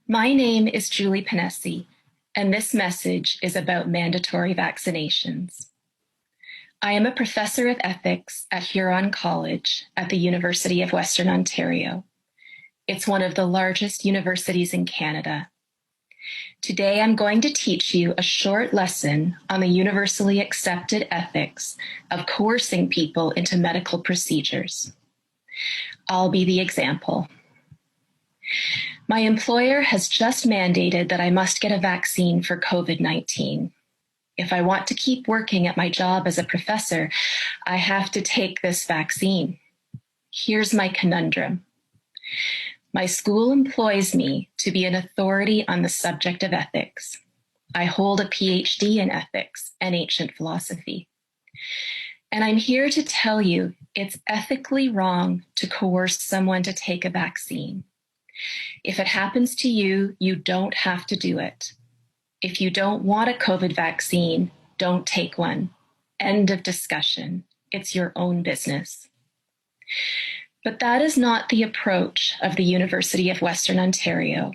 My name is Julie Panesi, and this message is about mandatory vaccinations. I am a professor of ethics at Huron College at the University of Western Ontario. It's one of the largest universities in Canada. Today, I'm going to teach you a short lesson on the universally accepted ethics of coercing people into medical procedures. I'll be the example. My employer has just mandated that I must get a vaccine for COVID-19. If I want to keep working at my job as a professor, I have to take this vaccine. Here's my conundrum. My school employs me to be an authority on the subject of ethics. I hold a PhD in ethics and ancient philosophy. And I'm here to tell you it's ethically wrong to coerce someone to take a vaccine. If it happens to you, you don't have to do it. If you don't want a COVID vaccine, don't take one. End of discussion. It's your own business. But that is not the approach of the University of Western Ontario,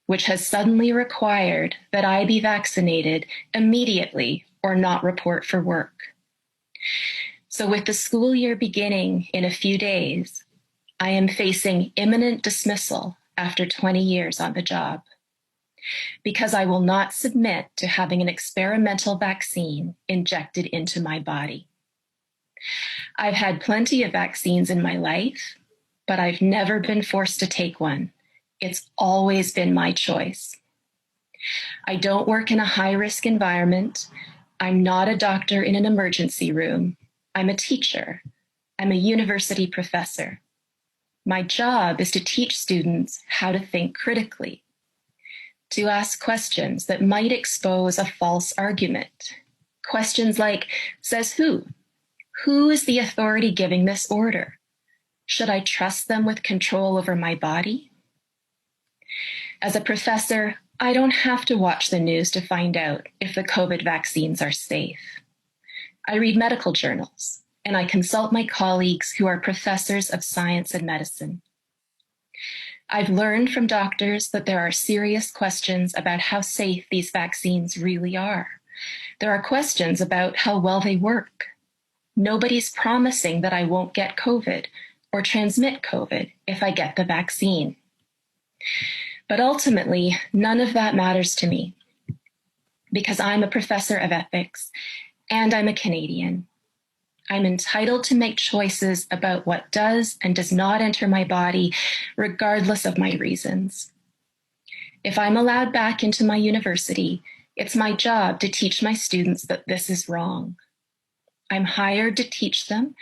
which has suddenly required that I be vaccinated immediately or not report for work. So with the school year beginning in a few days, I am facing imminent dismissal after 20 years on the job, because I will not submit to having an experimental vaccine injected into my body. I've had plenty of vaccines in my life, but I've never been forced to take one. It's always been my choice. I don't work in a high-risk environment. I'm not a doctor in an emergency room. I'm a teacher. I'm a university professor. My job is to teach students how to think critically, to ask questions that might expose a false argument. Questions like, says who? Who is the authority giving this order? Should I trust them with control over my body? As a professor, I don't have to watch the news to find out if the COVID vaccines are safe. I read medical journals, and I consult my colleagues who are professors of science and medicine. I've learned from doctors that there are serious questions about how safe these vaccines really are. There are questions about how well they work. Nobody's promising that I won't get COVID or transmit COVID if I get the vaccine. But ultimately, none of that matters to me because I'm a professor of ethics and I'm a Canadian. I'm entitled to make choices about what does and does not enter my body, regardless of my reasons. If I'm allowed back into my university, it's my job to teach my students that this is wrong. I'm hired to teach them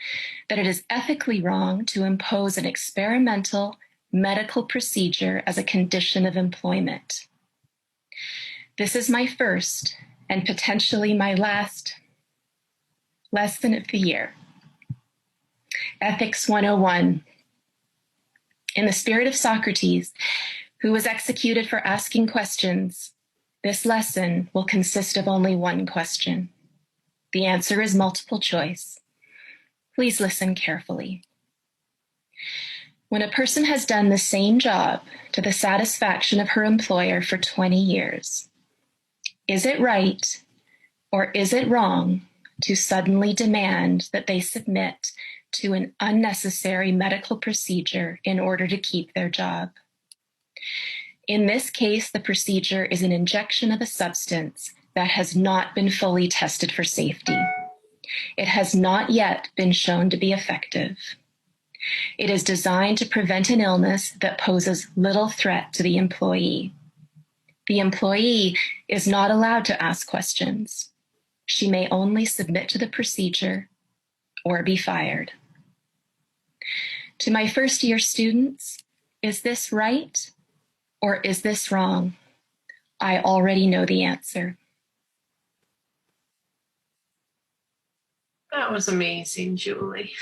that it is ethically wrong to impose an experimental medical procedure as a condition of employment. This is my first and potentially my last lesson of the year. Ethics 101. In the spirit of Socrates, who was executed for asking questions, this lesson will consist of only one question. The answer is multiple choice. Please listen carefully. When a person has done the same job to the satisfaction of her employer for 20 years, is it right or is it wrong to suddenly demand that they submit to an unnecessary medical procedure in order to keep their job? In this case, the procedure is an injection of a substance that has not been fully tested for safety. It has not yet been shown to be effective. It is designed to prevent an illness that poses little threat to the employee. The employee is not allowed to ask questions. She may only submit to the procedure or be fired. To my first-year students, is this right or is this wrong? I already know the answer. That was amazing, Julie.